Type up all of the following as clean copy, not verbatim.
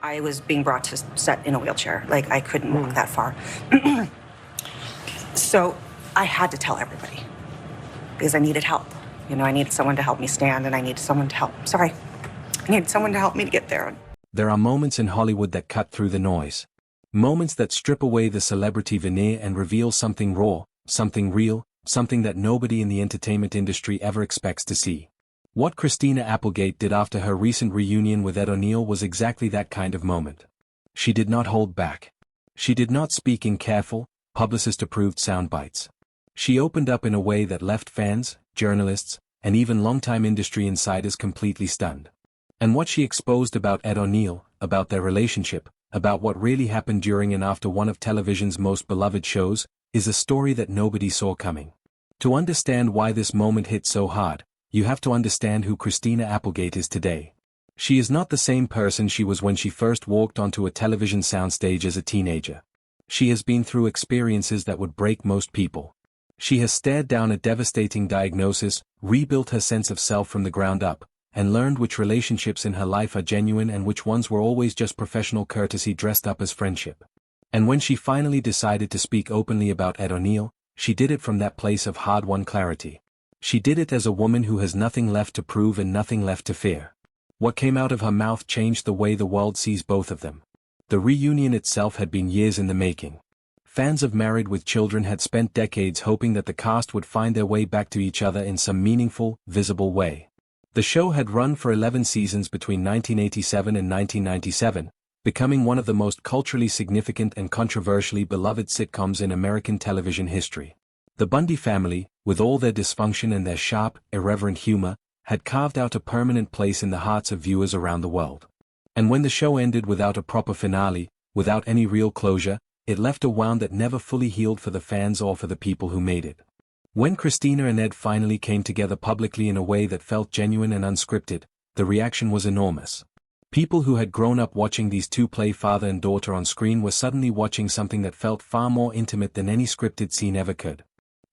I was being brought to set in a wheelchair. Like, I couldn't walk that far. So I had to tell everybody because I needed help. You know, I needed someone to help me stand, and I needed someone to help. I needed someone to help me to get there. There are moments in Hollywood that cut through the noise. Moments that strip away the celebrity veneer and reveal something raw, something real, something that nobody in the entertainment industry ever expects to see. What Christina Applegate did after her recent reunion with Ed O'Neill was exactly that kind of moment. She did not hold back. She did not speak in careful, publicist-approved sound bites. She opened up in a way that left fans, journalists, and even longtime industry insiders completely stunned. And what she exposed about Ed O'Neill, about their relationship, about what really happened during and after one of television's most beloved shows, is a story that nobody saw coming. To understand why this moment hit so hard, you have to understand who Christina Applegate is today. She is not the same person she was when she first walked onto a television soundstage as a teenager. She has been through experiences that would break most people. She has stared down a devastating diagnosis, rebuilt her sense of self from the ground up, and learned which relationships in her life are genuine and which ones were always just professional courtesy dressed up as friendship. And when she finally decided to speak openly about Ed O'Neill, she did it from that place of hard-won clarity. She did it as a woman who has nothing left to prove and nothing left to fear. What came out of her mouth changed the way the world sees both of them. The reunion itself had been years in the making. Fans of Married with Children had spent decades hoping that the cast would find their way back to each other in some meaningful, visible way. The show had run for 11 seasons between 1987 and 1997, becoming one of the most culturally significant and controversially beloved sitcoms in American television history. The Bundy family, with all their dysfunction and their sharp, irreverent humor, had carved out a permanent place in the hearts of viewers around the world. And when the show ended without a proper finale, without any real closure, it left a wound that never fully healed for the fans or for the people who made it. When Christina and Ed finally came together publicly in a way that felt genuine and unscripted, the reaction was enormous. People who had grown up watching these two play father and daughter on screen were suddenly watching something that felt far more intimate than any scripted scene ever could.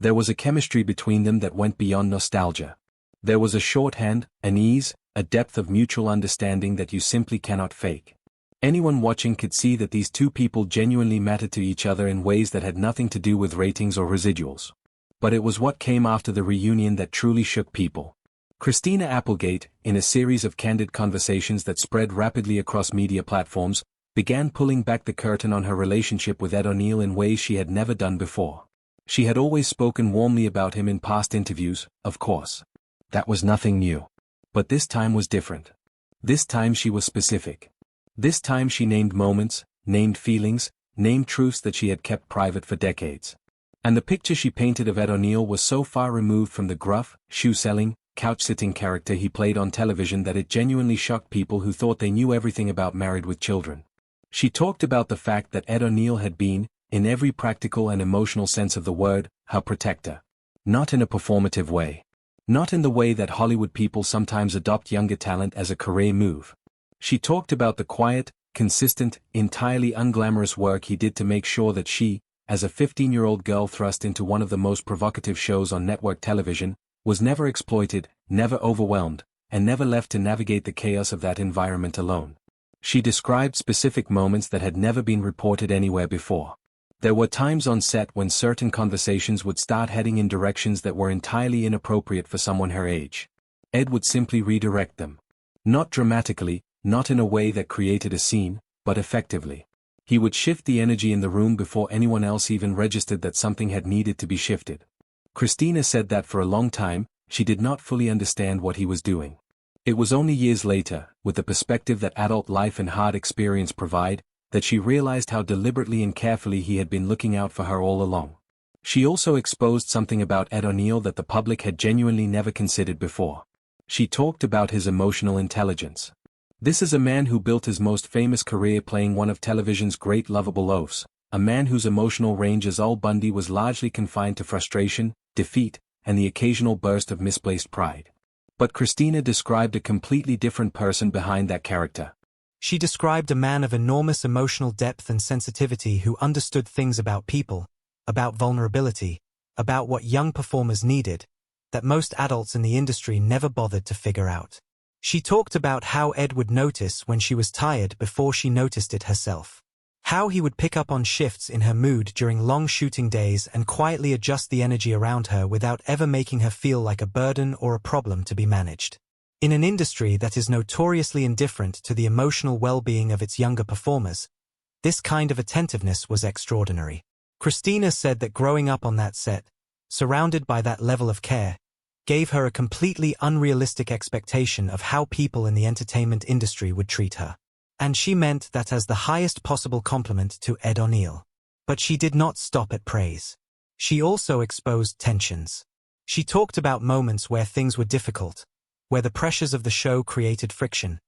There was a chemistry between them that went beyond nostalgia. There was a shorthand, an ease, a depth of mutual understanding that you simply cannot fake. Anyone watching could see that these two people genuinely mattered to each other in ways that had nothing to do with ratings or residuals. But it was what came after the reunion that truly shook people. Christina Applegate, in a series of candid conversations that spread rapidly across media platforms, began pulling back the curtain on her relationship with Ed O'Neill in ways she had never done before. She had always spoken warmly about him in past interviews, of course. That was nothing new. But this time was different. This time she was specific. This time she named moments, named feelings, named truths that she had kept private for decades. And the picture she painted of Ed O'Neill was so far removed from the gruff, shoe-selling, couch-sitting character he played on television that it genuinely shocked people who thought they knew everything about Married with Children. She talked about the fact that Ed O'Neill had been, in every practical and emotional sense of the word, her protector. Not in a performative way. Not in the way that Hollywood people sometimes adopt younger talent as a career move. She talked about the quiet, consistent, entirely unglamorous work he did to make sure that she, as a 15-year-old girl thrust into one of the most provocative shows on network television, was never exploited, never overwhelmed, and never left to navigate the chaos of that environment alone. She described specific moments that had never been reported anywhere before. There were times on set when certain conversations would start heading in directions that were entirely inappropriate for someone her age. Ed would simply redirect them. Not dramatically, not in a way that created a scene, but effectively. He would shift the energy in the room before anyone else even registered that something had needed to be shifted. Christina said that for a long time, she did not fully understand what he was doing. It was only years later, with the perspective that adult life and hard experience provide, that she realized how deliberately and carefully he had been looking out for her all along. She also exposed something about Ed O'Neill that the public had genuinely never considered before. She talked about his emotional intelligence. This is a man who built his most famous career playing one of television's great lovable oafs, a man whose emotional range as Al Bundy was largely confined to frustration, defeat, and the occasional burst of misplaced pride. But Christina described a completely different person behind that character. She described a man of enormous emotional depth and sensitivity who understood things about people, about vulnerability, about what young performers needed, that most adults in the industry never bothered to figure out. She talked about how Ed would notice when she was tired before she noticed it herself. How he would pick up on shifts in her mood during long shooting days and quietly adjust the energy around her without ever making her feel like a burden or a problem to be managed. In an industry that is notoriously indifferent to the emotional well-being of its younger performers, this kind of attentiveness was extraordinary. Christina said that growing up on that set, surrounded by that level of care, gave her a completely unrealistic expectation of how people in the entertainment industry would treat her. And she meant that as the highest possible compliment to Ed O'Neill. But she did not stop at praise. She also exposed tensions. She talked about moments where things were difficult, where the pressures of the show created friction,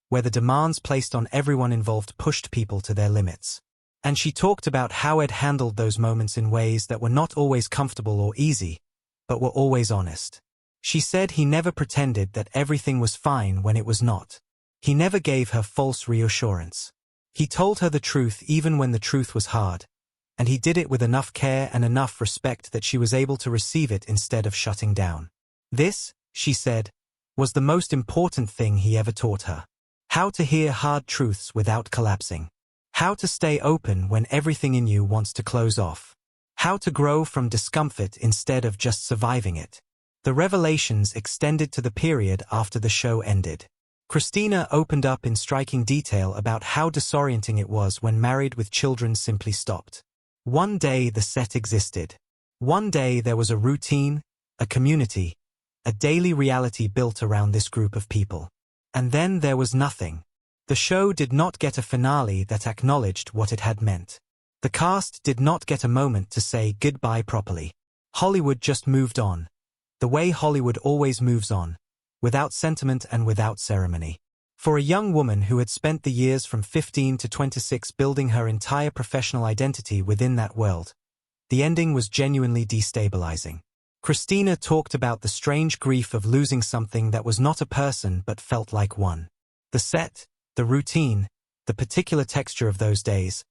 where the demands placed on everyone involved pushed people to their limits. And she talked about how Ed handled those moments in ways that were not always comfortable or easy, but were always honest. She said he never pretended that everything was fine when it was not. He never gave her false reassurance. He told her the truth even when the truth was hard, and he did it with enough care and enough respect that she was able to receive it instead of shutting down. This, she said, was the most important thing he ever taught her. How to hear hard truths without collapsing. How to stay open when everything in you wants to close off. How to grow from discomfort instead of just surviving it. The revelations extended to the period after the show ended. Christina opened up in striking detail about how disorienting it was when Married with Children simply stopped. One day the set existed. One day there was a routine, a community, a daily reality built around this group of people. And then there was nothing. The show did not get a finale that acknowledged what it had meant. The cast did not get a moment to say goodbye properly. Hollywood just moved on. The way Hollywood always moves on. Without sentiment and without ceremony. For a young woman who had spent the years from 15 to 26 building her entire professional identity within that world, the ending was genuinely destabilizing. Christina talked about the strange grief of losing something that was not a person but felt like one. The set, the routine, the particular texture of those days,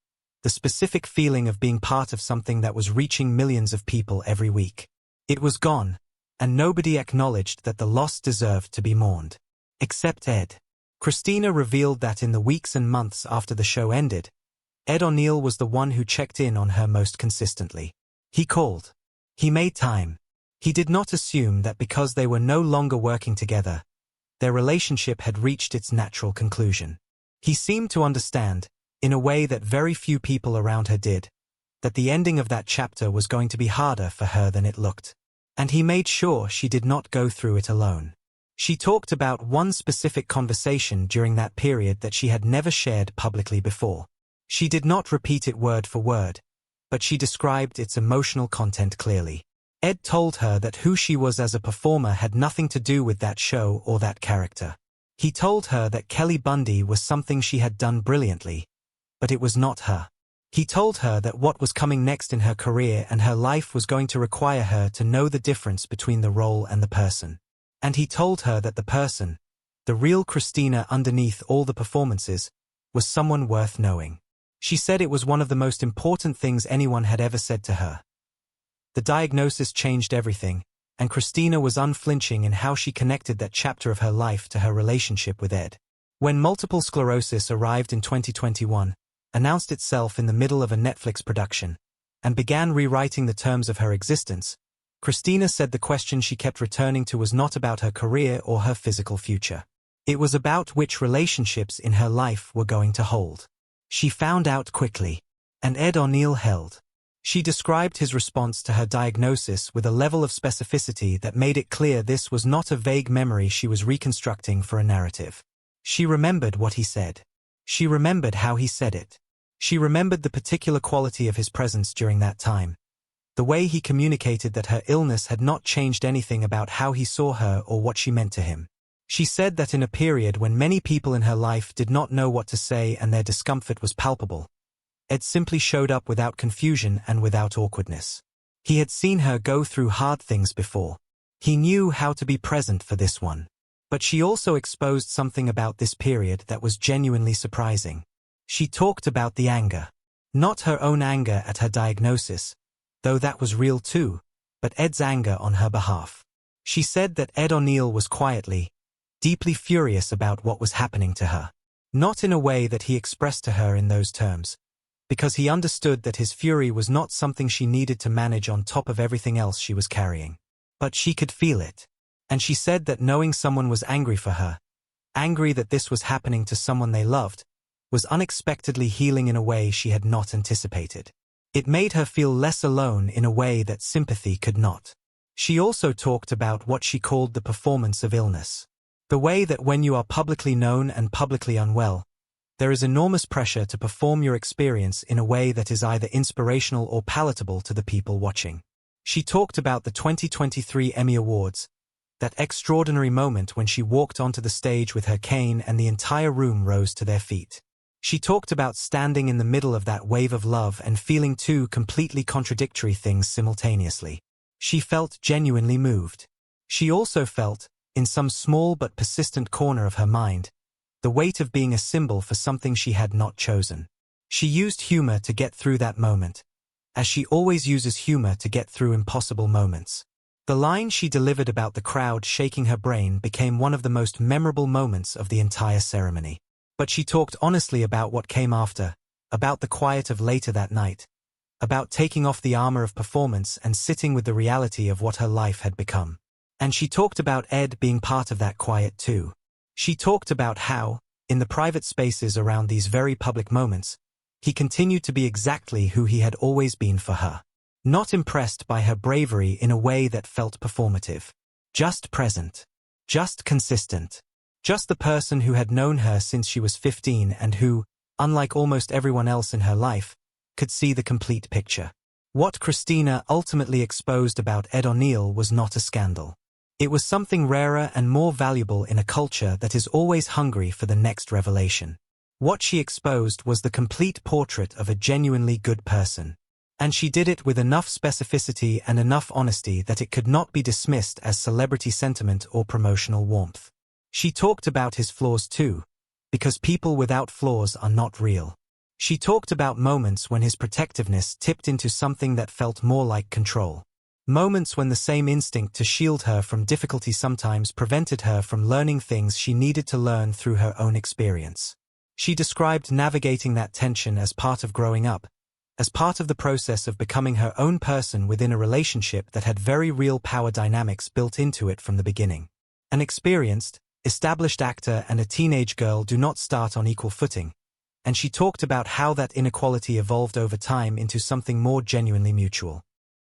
the specific feeling of being part of something that was reaching millions of people every week. It was gone. And nobody acknowledged that the loss deserved to be mourned. Except Ed. Christina revealed that in the weeks and months after the show ended, Ed O'Neill was the one who checked in on her most consistently. He called. He made time. He did not assume that because they were no longer working together, their relationship had reached its natural conclusion. He seemed to understand, in a way that very few people around her did, that the ending of that chapter was going to be harder for her than it looked. And he made sure she did not go through it alone. She talked about one specific conversation during that period that she had never shared publicly before. She did not repeat it word for word, but she described its emotional content clearly. Ed told her that who she was as a performer had nothing to do with that show or that character. He told her that Kelly Bundy was something she had done brilliantly, but it was not her. He told her that what was coming next in her career and her life was going to require her to know the difference between the role and the person. And he told her that the person, the real Christina underneath all the performances, was someone worth knowing. She said it was one of the most important things anyone had ever said to her. The diagnosis changed everything, and Christina was unflinching in how she connected that chapter of her life to her relationship with Ed. When multiple sclerosis arrived in 2021, announced itself in the middle of a Netflix production, and began rewriting the terms of her existence, Christina said the question she kept returning to was not about her career or her physical future. It was about which relationships in her life were going to hold. She found out quickly, and Ed O'Neill held. She described his response to her diagnosis with a level of specificity that made it clear this was not a vague memory she was reconstructing for a narrative. She remembered what he said. She remembered how he said it. She remembered the particular quality of his presence during that time. The way he communicated that her illness had not changed anything about how he saw her or what she meant to him. She said that in a period when many people in her life did not know what to say and their discomfort was palpable, Ed simply showed up without confusion and without awkwardness. He had seen her go through hard things before. He knew how to be present for this one. But she also exposed something about this period that was genuinely surprising. She talked about the anger. Not her own anger at her diagnosis, though that was real too, but Ed's anger on her behalf. She said that Ed O'Neill was quietly, deeply furious about what was happening to her. Not in a way that he expressed to her in those terms, because he understood that his fury was not something she needed to manage on top of everything else she was carrying. But she could feel it. And she said that knowing someone was angry for her, angry that this was happening to someone they loved, was unexpectedly healing in a way she had not anticipated. It made her feel less alone in a way that sympathy could not. She also talked about what she called the performance of illness. The way that when you are publicly known and publicly unwell, there is enormous pressure to perform your experience in a way that is either inspirational or palatable to the people watching. She talked about the 2023 Emmy Awards, that extraordinary moment when she walked onto the stage with her cane and the entire room rose to their feet. She talked about standing in the middle of that wave of love and feeling two completely contradictory things simultaneously. She felt genuinely moved. She also felt, in some small but persistent corner of her mind, the weight of being a symbol for something she had not chosen. She used humor to get through that moment, as she always uses humor to get through impossible moments. The line she delivered about the crowd shaking her brain became one of the most memorable moments of the entire ceremony. But she talked honestly about what came after, about the quiet of later that night, about taking off the armor of performance and sitting with the reality of what her life had become. And she talked about Ed being part of that quiet too. She talked about how, in the private spaces around these very public moments, he continued to be exactly who he had always been for her. Not impressed by her bravery in a way that felt performative. Just present. Just consistent. Just the person who had known her since she was 15 and who, unlike almost everyone else in her life, could see the complete picture. What Christina ultimately exposed about Ed O'Neill was not a scandal. It was something rarer and more valuable in a culture that is always hungry for the next revelation. What she exposed was the complete portrait of a genuinely good person. And she did it with enough specificity and enough honesty that it could not be dismissed as celebrity sentiment or promotional warmth. She talked about his flaws too, because people without flaws are not real. She talked about moments when his protectiveness tipped into something that felt more like control. Moments when the same instinct to shield her from difficulty sometimes prevented her from learning things she needed to learn through her own experience. She described navigating that tension as part of growing up, as part of the process of becoming her own person within a relationship that had very real power dynamics built into it from the beginning. An experienced, established actor and a teenage girl do not start on equal footing, and she talked about how that inequality evolved over time into something more genuinely mutual.